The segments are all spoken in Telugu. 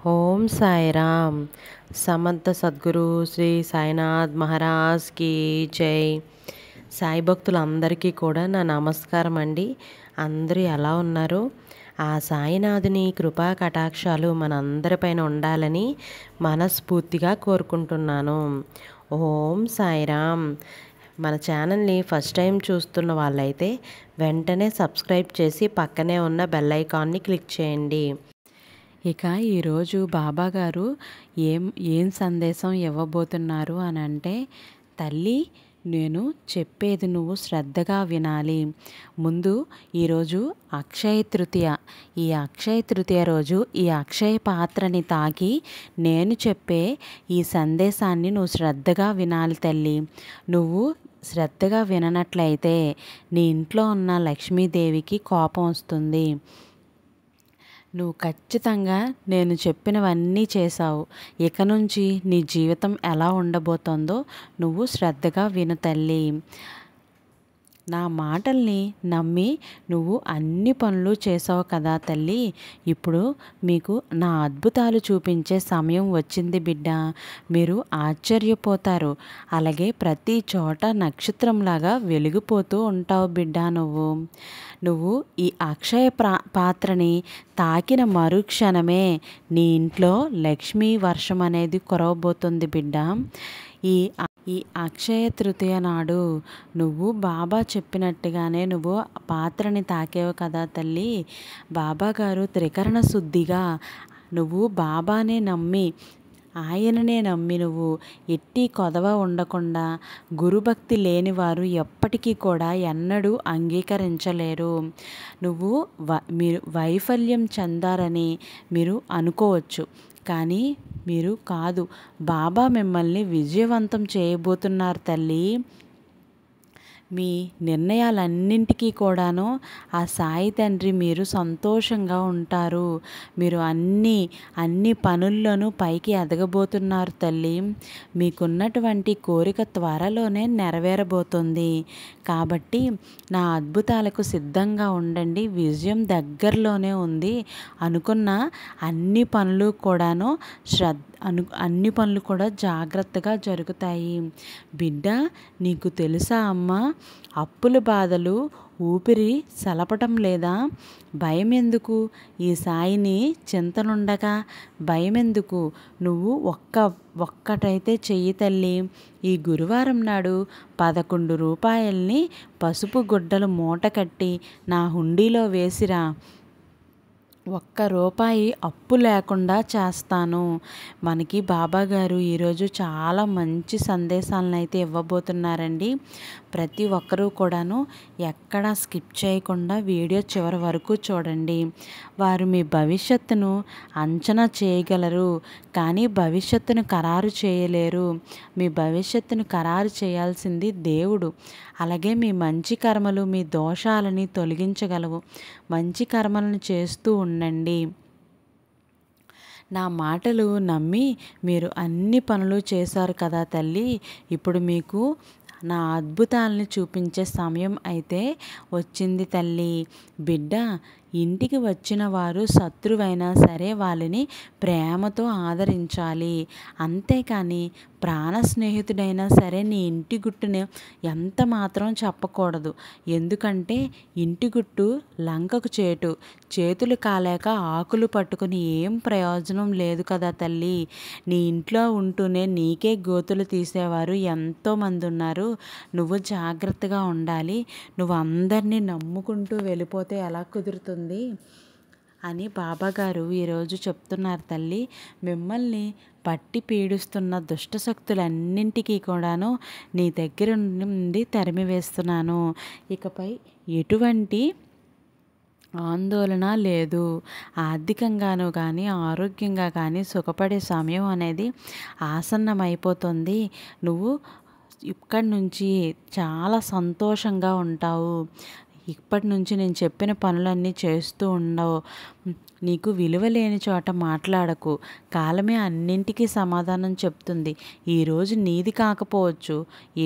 ఓం సాయిరామ్. సమర్థ సద్గురు శ్రీ సాయినాథ్ మహారాజ్ కి జై. సాయి భక్తులందరికీ కూడా నా నమస్కారం అండి. అందరూ ఎలా ఉన్నారు? ఆ సాయినాథుని కృపా కటాక్షాలు మనందరిపైన ఉండాలని మనస్ఫూర్తిగా కోరుకుంటున్నాను. ఓం సాయిరామ్. మన ఛానల్ని ఫస్ట్ టైం చూస్తున్న వాళ్ళైతే వెంటనే సబ్స్క్రైబ్ చేసి పక్కనే ఉన్న బెల్ ఐకాన్ని క్లిక్ చేయండి. ఇక ఈరోజు బాబాగారు ఏం సందేశం ఇవ్వబోతున్నారు అని అంటే, తల్లి నేను చెప్పేది నువ్వు శ్రద్ధగా వినాలి. ముందు ఈరోజు అక్షయ తృతీయ. ఈ అక్షయ తృతీయ రోజు ఈ అక్షయ పాత్రని తాకి నేను చెప్పే ఈ సందేశాన్ని నువ్వు శ్రద్ధగా వినాలి తల్లి. నువ్వు శ్రద్ధగా విననట్లయితే నీ ఇంట్లో ఉన్న లక్ష్మీదేవికి కోపం వస్తుంది. నువ్వు ఖచ్చితంగా నేను చెప్పినవన్నీ చేశావు. ఇక నుంచి నీ జీవితం ఎలా ఉండబోతోందో నువ్వు శ్రద్ధగా విను తల్లి. నా మాటల్ని నమ్మి నువ్వు అన్ని పనులు చేసావు కదా తల్లి. ఇప్పుడు మీకు నా అద్భుతాలు చూపించే సమయం వచ్చింది బిడ్డ. మీరు ఆశ్చర్యపోతారు. అలాగే ప్రతి చోట నక్షత్రంలాగా వెలిగిపోతూ ఉంటావు బిడ్డ. నువ్వు ఈ అక్షయ పాత్రని తాకిన మరుక్షణమే నీ ఇంట్లో లక్ష్మీ వర్షం అనేది కురవబోతుంది బిడ్డ. ఈ అక్షయ తృతీయ నాడు నువ్వు బాబా చెప్పినట్టుగానే నువ్వు పాత్రని తాకేవు కదా తల్లి. బాబా గారు త్రికరణ శుద్ధిగా నువ్వు బాబానే నమ్మి ఆయననే నమ్మి నువ్వు ఎట్టి కొదవ ఉండకుండా గురుభక్తి లేనివారు ఎప్పటికీ కూడా ఎన్నడూ అంగీకరించలేరు. మీరు వైఫల్యం చెందారని మీరు అనుకోవచ్చు, కానీ మీరు కాదు. బాబా మిమ్మల్ని విజయవంతం చేయబోతున్నారు తల్లి. మీ నిర్ణయాలన్నింటికీ కూడాను ఆ సాయి తండ్రి మీరు సంతోషంగా ఉంటారు. మీరు అన్ని పనుల్లోనూ పైకి ఎదగబోతున్నారు తల్లి. మీకున్నటువంటి కోరిక త్వరలోనే నెరవేరబోతుంది. కాబట్టి నా అద్భుతాలకు సిద్ధంగా ఉండండి. విజయం దగ్గరలోనే ఉంది. అనుకున్న అన్ని పనులు కూడాను అన్ని పనులు కూడా జాగ్రత్తగా జరుగుతాయి బిడ్డ. నీకు తెలుసా అమ్మా, అప్పుల బాధలు ఊపిరి సలపటం లేదా? భయం ఎందుకు? ఈ సాయిని చింతనుండగా భయం ఎందుకు? నువ్వు ఒక్కటైతే చెయ్యి తల్లి. ఈ గురువారం నాడు 11 రూపాయల్ని పసుపు గుడ్డలు మూట కట్టి నా హుండీలో వేసిరా. ₹1 అప్పు లేకుండా చేస్తాను. మనకి బాబాగారు ఈరోజు చాలా మంచి సందేశాలను అయితే ఇవ్వబోతున్నారండి. ప్రతి ఒక్కరూ కూడాను ఎక్కడా స్కిప్ చేయకుండా వీడియో చివరి వరకు చూడండి. వారు మీ భవిష్యత్తును అంచనా చేయగలరు, కానీ భవిష్యత్తును ఖరారు చేయలేరు. మీ భవిష్యత్తును ఖరారు చేయాల్సింది దేవుడు. అలాగే మీ మంచి కర్మలు మీ దోషాలని తొలగించగలవు. మంచి కర్మలను చేస్తూ ఉండండి. నా మాటలు నమ్మి మీరు అన్ని పనులు చేశారు కదా తల్లి. ఇప్పుడు మీకు నా అద్భుతాలని చూపించే సమయం అయితే వచ్చింది తల్లి. బిడ్డ, ఇంటికి వచ్చిన వారు శత్రువైనా సరే వాళ్ళని ప్రేమతో ఆదరించాలి. అంతేకాని ప్రాణ స్నేహితుడైనా సరే నీ ఇంటి గుట్టుని ఎంత మాత్రం చెప్పకూడదు. ఎందుకంటే ఇంటి గుట్టు లంకకు చేటు. చేతులు కాలేక ఆకులు పట్టుకుని ఏం ప్రయోజనం లేదు కదా తల్లి. నీ ఇంట్లో ఉంటూనే నీకే గోతులు తీసేవారు ఎంతోమంది ఉన్నారు. నువ్వు జాగ్రత్తగా ఉండాలి. నువ్వు అందరినీ నమ్ముకుంటూ వెళ్ళిపోతే ఎలా కుదురుతుంది అని బాబాగారు ఈరోజు చెప్తున్నారు తల్లి. మిమ్మల్ని పట్టి పీడిస్తున్న దుష్టశక్తులన్నింటికీ కూడాను నీ దగ్గర నుండి తరిమివేస్తున్నాను. ఇకపై ఎటువంటి ఆందోళన లేదు. ఆర్థికంగాను కానీ ఆరోగ్యంగా కానీ సుఖపడే సమయం అనేది ఆసన్నమైపోతుంది. నువ్వు ఇక్కడి నుంచి చాలా సంతోషంగా ఉంటావు. ఇప్పటి నుంచి నేను చెప్పిన పనులన్నీ చేస్తూ ఉండవు. నీకు విలువ లేని చోట మాట్లాడకు. కాలమే అన్నింటికీ సమాధానం చెప్తుంది. ఈరోజు నీది కాకపోవచ్చు,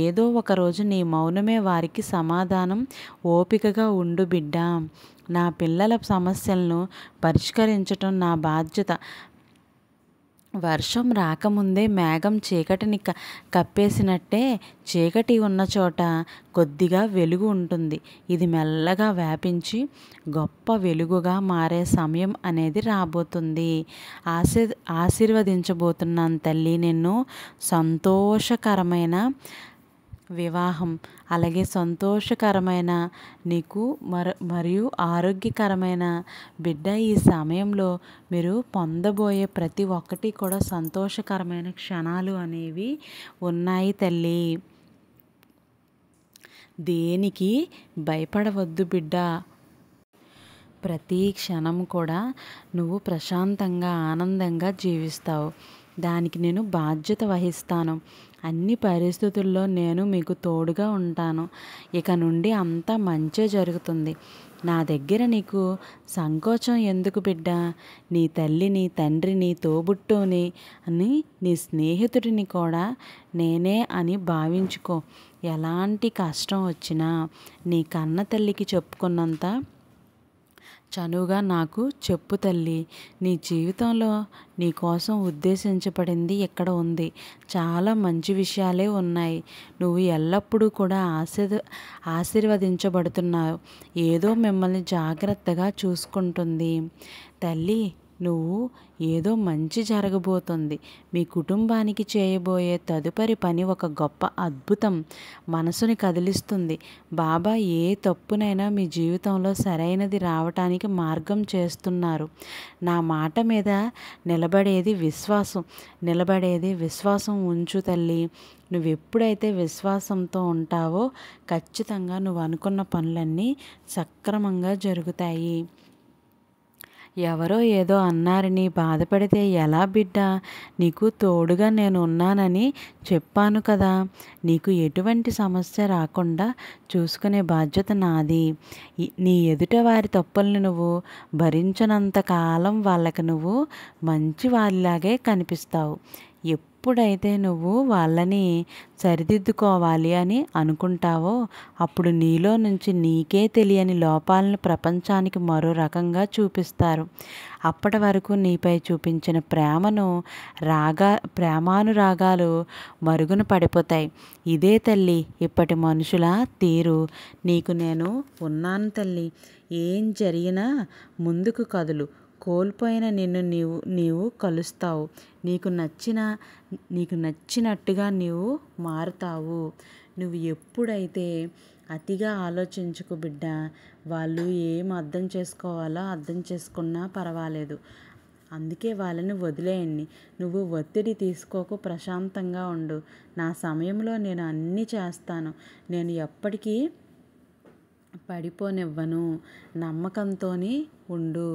ఏదో ఒక రోజు నీ మౌనమే వారికి సమాధానం. ఓపికగా ఉండు బిడ్డ. నా పిల్లల సమస్యలను పరిష్కరించటం నా బాధ్యత. వర్షం రాకముందే మేఘం చీకటిని కప్పేసినట్టే చీకటి ఉన్న చోట కొద్దిగా వెలుగు ఉంటుంది. ఇది మెల్లగా వ్యాపించి గొప్ప వెలుగుగా మారే సమయం అనేది రాబోతుంది. ఆశీర్వదించబోతున్నాను తల్లి నిన్ను. సంతోషకరమైన వివాహం, అలాగే సంతోషకరమైన నీకు మరియు ఆరోగ్యకరమైన బిడ్డ. ఈ సమయంలో మీరు పొందబోయే ప్రతి ఒక్కటి కూడా సంతోషకరమైన క్షణాలు అనేవి ఉన్నాయి తల్లి. దేనికి భయపడవద్దు బిడ్డ. ప్రతి క్షణం కూడా నువ్వు ప్రశాంతంగా ఆనందంగా జీవిస్తావు. దానికి నేను బాధ్యత వహిస్తాను. అన్ని పరిస్థితుల్లో నేను మీకు తోడుగా ఉంటాను. ఇక నుండి అంతా మంచే జరుగుతుంది. నా దగ్గర నీకు సంకోచం ఎందుకు బిడ్డ? నీ తల్లిని, తండ్రిని, తోబుట్టుని అని, నీ స్నేహితుడిని కూడా నేనే అని భావించుకో. ఎలాంటి కష్టం వచ్చినా నీ కన్న తల్లికి చెప్పుకున్నంత చనువుగా నాకు చెప్పు తల్లి. నీ జీవితంలో నీ కోసం ఉద్దేశించబడింది ఇక్కడ ఉంది. చాలా మంచి విషయాలే ఉన్నాయి. నువ్వు ఎల్లప్పుడూ కూడా ఆశీర్వదించబడుతున్నావు. ఏదో మిమ్మల్ని జాగ్రత్తగా చూసుకుంటుంది తల్లి. నువ్వు ఏదో మంచి జరగబోతుంది. మీ కుటుంబానికి చేయబోయే తదుపరి పని ఒక గొప్ప అద్భుతం మనసుని కదిలిస్తుంది. బాబా ఏ తప్పునైనా మీ జీవితంలో సరైనది రావటానికి మార్గం చేస్తున్నారు. నా మాట మీద నిలబడేది విశ్వాసం ఉంచు తల్లి. నువ్వు ఎప్పుడైతే విశ్వాసంతో ఉంటావో ఖచ్చితంగా నువ్వు అనుకున్న పనులన్నీ సక్రమంగా జరుగుతాయి. ఎవరో ఏదో అన్నారని బాధపడితే ఎలా బిడ్డ? నీకు తోడుగా నేను ఉన్నానని చెప్పాను కదా. నీకు ఎటువంటి సమస్య రాకుండా చూసుకునే బాధ్యత నాది. నీ ఎదుట వారి తప్పుల్ని నువ్వు భరించనంత కాలం వాళ్ళకి నువ్వు మంచి వారిలాగే కనిపిస్తావు. ఎప్పుడైతే నువ్వు వాళ్ళని సరిదిద్దుకోవాలి అని అనుకుంటావో అప్పుడు నీలో నుంచి నీకే తెలియని లోపాలను ప్రపంచానికి మరో రకంగా చూపిస్తారు. అప్పటి వరకు నీపై చూపించిన ప్రేమానురాగాలు మరుగున పడిపోతాయి. ఇదే తల్లి ఇప్పటి మనుషుల తీరు. నీకు నేను ఉన్నాను తల్లి. ఏం జరిగినా ముందుకు కదులు. కోల్పోయిన నిన్ను నీవు కలుస్తావు. నీకు నచ్చినట్టుగా నీవు మారుతావు. నువ్వు ఎప్పుడైతే అతిగా ఆలోచించుకు బిడ్డ. వాళ్ళు ఏం అర్థం చేసుకోవాలో అర్థం చేసుకున్నా పర్వాలేదు. అందుకే వాళ్ళని వదిలేయండి. నువ్వు ఒత్తిడి తీసుకోకు, ప్రశాంతంగా ఉండు. నా సమయంలో నేను అన్నీ చేస్తాను. నేను ఎప్పటికీ పడిపోనివ్వను. నమ్మకంతో ఉండు.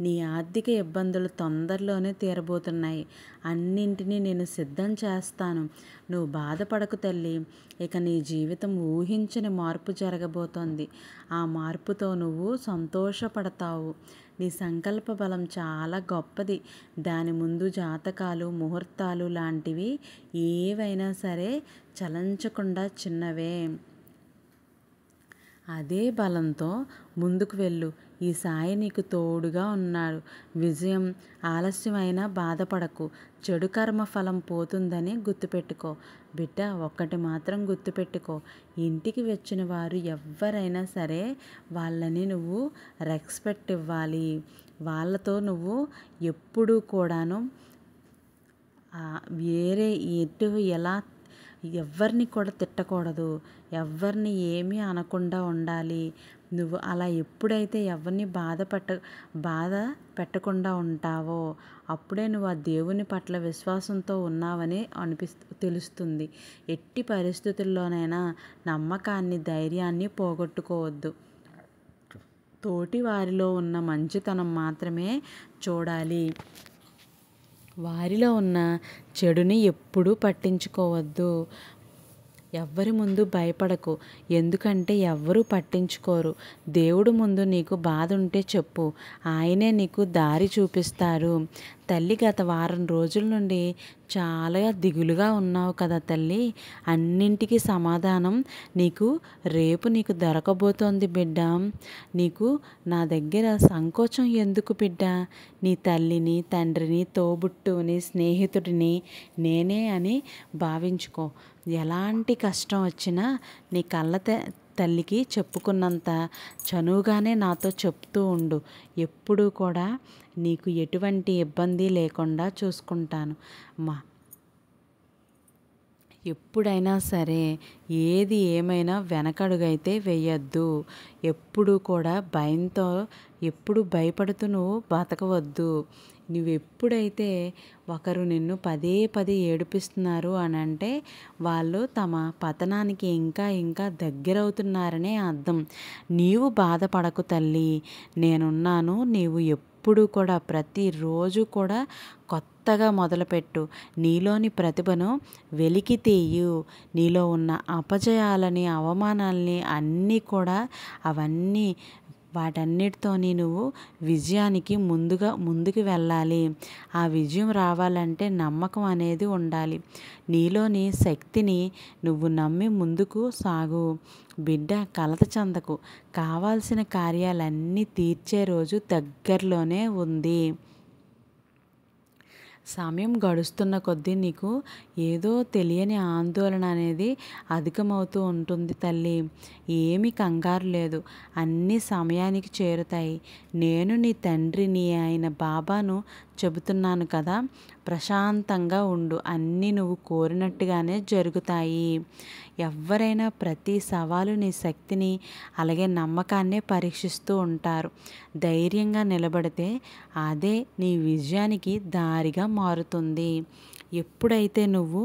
నీ ఆర్థిక ఇబ్బందులు తొందరలోనే తీరబోతున్నాయి. అన్నింటినీ నేను సిద్ధం చేస్తాను. నువ్వు బాధపడకు తల్లి. ఇక నీ జీవితం ఊహించని మార్పు జరగబోతోంది. ఆ మార్పుతో నువ్వు సంతోషపడతావు. నీ సంకల్ప బలం చాలా గొప్పది. దాని ముందు జాతకాలు, ముహూర్తాలు లాంటివి ఏవైనా సరే చలించకుండా చిన్నవే. అదే బలంతో ముందుకు వెళ్ళు. ఈ సాయి నీకు తోడుగా ఉన్నాడు. విజయం ఆలస్యమైనా బాధపడకు. చెడు కర్మ ఫలం పోతుందని గుర్తుపెట్టుకో బిడ్డ. ఒక్కటి మాత్రం గుర్తుపెట్టుకో. ఇంటికి వచ్చిన వారు ఎవ్వరైనా సరే వాళ్ళని నువ్వు రెస్పెక్ట్ ఇవ్వాలి. వాళ్ళతో నువ్వు ఎప్పుడూ కూడాను వేరే ఎలా ఎవరిని కూడా తిట్టకూడదు. ఎవరిని ఏమీ అనకుండా ఉండాలి. నువ్వు అలా ఎప్పుడైతే ఎవరిని బాధ పెట్టకుండా ఉంటావో అప్పుడే నువ్వు ఆ దేవుని పట్ల విశ్వాసంతో ఉన్నావని తెలుస్తుంది. ఎట్టి పరిస్థితుల్లోనైనా నమ్మకాన్ని, ధైర్యాన్ని పోగొట్టుకోవద్దు. తోటి వారిలో ఉన్న మంచితనం మాత్రమే చూడాలి. వారిలో ఉన్న చెడుని ఎప్పుడూ పట్టించుకోవద్దు. ఎవ్వరి ముందు భయపడకు. ఎందుకంటే ఎవ్వరూ పట్టించుకోరు. దేవుడు ముందు నీకు బాధ ఉంటే చెప్పు. ఆయనే నీకు దారి చూపిస్తారు. తల్లి గత వారం రోజుల నుండి చాలా దిగులుగా ఉన్నావు కదా తల్లి. అన్నింటికీ సమాధానం రేపు దొరకబోతోంది బిడ్డ. నీకు నా దగ్గర సంకోచం ఎందుకు బిడ్డ? నీ తల్లిని, తండ్రిని, తోబుట్టుని, స్నేహితుడిని నేనే అని భావించుకో. ఎలాంటి కష్టం వచ్చినా నీ తల్లికి చెప్పుకున్నంత చనువుగానే నాతో చెప్తూ ఉండు. ఎప్పుడూ కూడా నీకు ఎటువంటి ఇబ్బంది లేకుండా చూసుకుంటాను అమ్మా. ఎప్పుడైనా సరే ఏది ఏమైనా వెనకడుగైతే వేయొద్దు. ఎప్పుడూ కూడా భయంతో ఎప్పుడు భయపడుతూ నువ్వు బతకవద్దు. నువ్వెప్పుడైతే ఒకరు నిన్ను పదే పదే ఏడిపిస్తున్నారు అని అంటే వాళ్ళు తమ పతనానికి ఇంకా ఇంకా దగ్గరవుతున్నారనే అర్థం. నీవు బాధపడకు తల్లి, నేనున్నాను. నీవు ఎప్పుడు కూడా ప్రతిరోజు కూడా కొత్తగా మొదలుపెట్టు. నీలోని ప్రతిభను వెలికి తీయు. నీలో ఉన్న అపజయాలని, అవమానాలని అన్నీ కూడా వాటన్నిటితోని నువ్వు విజయానికి ముందుకు వెళ్ళాలి. ఆ విజయం రావాలంటే నమ్మకం అనేది ఉండాలి. నీలోని శక్తిని నువ్వు నమ్మి ముందుకు సాగు బిడ్డ. కలత చెందకు. కావాల్సిన కార్యాలన్నీ తీర్చే రోజు దగ్గరలోనే ఉంది. సమయం గడుస్తున్న కొద్దీ నీకు ఏదో తెలియని ఆందోళన అనేది అధికమవుతూ ఉంటుంది తల్లి. ఏమీ కంగారు లేదు, అన్నీ సమయానికి చేరుతాయి. నేను నీ తండ్రిని అయిన బాబాను చెబుతున్నాను కదా, ప్రశాంతంగా ఉండు. అన్నీ నువ్వు కోరినట్టుగానే జరుగుతాయి. ఎవరైనా ప్రతి సవాలు నీ శక్తిని అలాగే నమ్మకాన్నే పరీక్షిస్తూ ఉంటారు. ధైర్యంగా నిలబడితే అదే నీ విజయానికి దారిగా మారుతుంది. ఎప్పుడైతే నువ్వు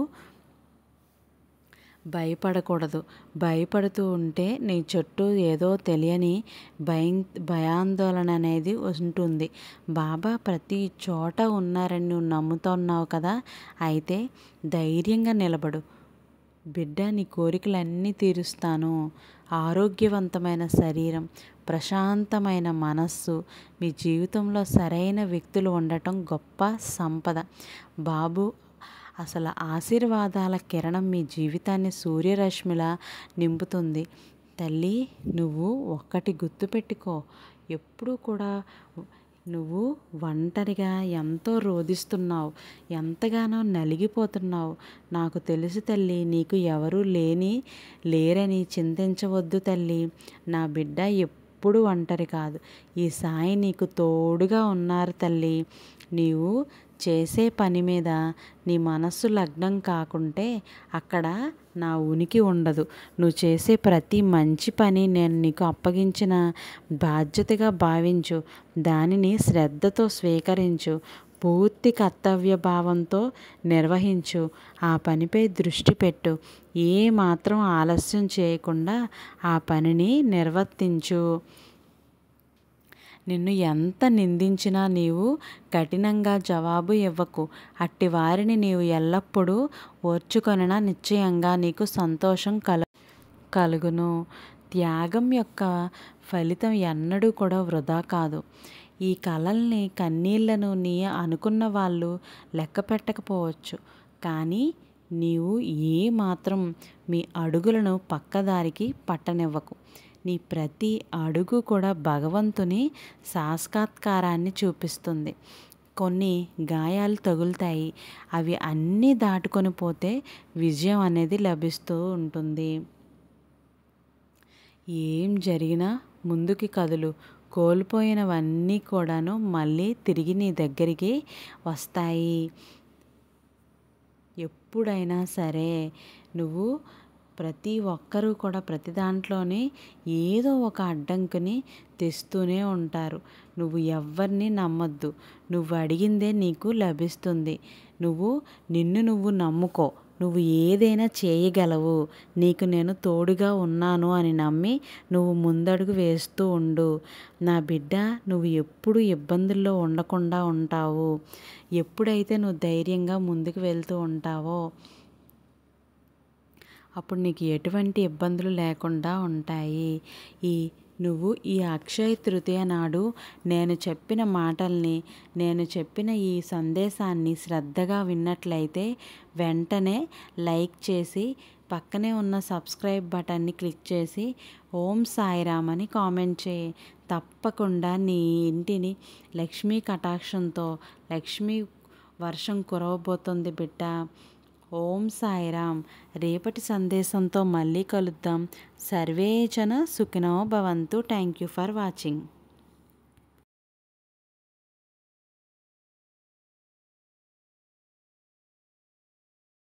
భయపడకూడదు. భయపడుతూ ఉంటే నీ చుట్టూ ఏదో తెలియని భయాందోళన అనేది ఉంటుంది. బాబా ప్రతి చోట ఉన్నారని నువ్వు నమ్ముతున్నావు కదా, అయితే ధైర్యంగా నిలబడు బిడ్డ. నీ కోరికలన్నీ తీరుస్తాను. ఆరోగ్యవంతమైన శరీరం, ప్రశాంతమైన మనస్సు, మీ జీవితంలో సరైన వ్యక్తులు ఉండటం గొప్ప సంపద. బాబు అసలు ఆశీర్వాదాల కిరణం మీ జీవితాన్ని సూర్యరశ్మిలా నింపుతుంది. తల్లి, నువ్వు ఒక్కటి గుర్తుపెట్టుకో. ఎప్పుడూ కూడా నువ్వు ఒంటరిగా ఎంతో రోదిస్తున్నావు, ఎంతగానో నలిగిపోతున్నావు. నాకు తెలుసు తల్లి, నీకు ఎవరూ లేరని చింతించవద్దు తల్లి. నా బిడ్డ ఎప్పుడు ఒంటరి కాదు. ఈ సాయి నీకు తోడుగా ఉన్నారు తల్లి. నీవు చేసే పని మీద నీ మనస్సు లగ్నం కాకుంటే అక్కడ నా ఉనికి ఉండదు. నువ్వు చేసే ప్రతి మంచి పని నేను నీకు అప్పగించిన బాధ్యతగా భావించు. దానిని శ్రద్ధతో స్వీకరించు. పూర్తి కర్తవ్య భావంతో నిర్వహించు. ఆ పనిపై దృష్టి పెట్టు. ఏ మాత్రం ఆలస్యం చేయకుండా ఆ పనిని నిర్వర్తించు. నిన్ను ఎంత నిందించినా నీవు కఠినంగా జవాబు ఇవ్వకు. అట్టి వారిని నీవు ఎల్లప్పుడూ ఓర్చుకొనినా నిశ్చయంగా నీకు సంతోషం కలుగును. త్యాగం యొక్క ఫలితం ఎన్నడూ కూడా వృధా కాదు. ఈ కలల్ని, కన్నీళ్లను నీ అనుకున్న వాళ్ళు లెక్క పెట్టకపోవచ్చు, కానీ నీవు ఏ మాత్రం మీ అడుగులను పక్కదారికి పట్టనివ్వకు. నీ ప్రతి అడుగు కూడా భగవంతుని సాక్షాత్కారాన్ని చూపిస్తుంది. కొన్ని గాయాలు తగులుతాయి, అవి అన్నీ దాటుకొని పోతే విజయం అనేది లభిస్తూ ఉంటుంది. ఏం జరిగినా ముందుకి కదులు. కోల్పోయినవన్నీ కూడాను మళ్ళీ తిరిగి నీ దగ్గరికి వస్తాయి. ఎప్పుడైనా సరే నువ్వు ప్రతి ఒక్కరూ కూడా ప్రతి దాంట్లోనే ఏదో ఒక అడ్డంకిని తెస్తూనే ఉంటారు. నువ్వు ఎవరిని నమ్మొద్దు. నువ్వు అడిగిందే నీకు లభిస్తుంది. నిన్ను నువ్వు నమ్ముకో. నువ్వు ఏదైనా చేయగలవు. నీకు నేను తోడుగా ఉన్నాను అని నమ్మి నువ్వు ముందడుగు వేస్తూ ఉండు. నా బిడ్డ, నువ్వు ఎప్పుడు ఇబ్బందుల్లో ఉండకుండా ఉంటావు. ఎప్పుడైతే నువ్వు ధైర్యంగా ముందుకు వెళ్తూ ఉంటావో అప్పుడు నీకు ఎటువంటి ఇబ్బందులు లేకుండా ఉంటాయి. ఈ నువ్వు ఈ అక్షయ తృతీయ నాడు నేను చెప్పిన మాటల్ని, నేను చెప్పిన ఈ సందేశాన్ని శ్రద్ధగా విన్నట్లయితే వెంటనే లైక్ చేసి పక్కనే ఉన్న సబ్స్క్రైబ్ బటన్ని క్లిక్ చేసి ఓం సాయిరామ్ అని కామెంట్ చేయి. తప్పకుండా నీ ఇంటిని లక్ష్మీ కటాక్షంతో లక్ష్మీ వర్షం కురవబోతుంది బిడ్డ. ఓం సాయిరామ్. రేపటి సందేశంతో మళ్ళీ కలుద్దాం. సర్వే జన సుఖినో భవంతు. Thank you for watching.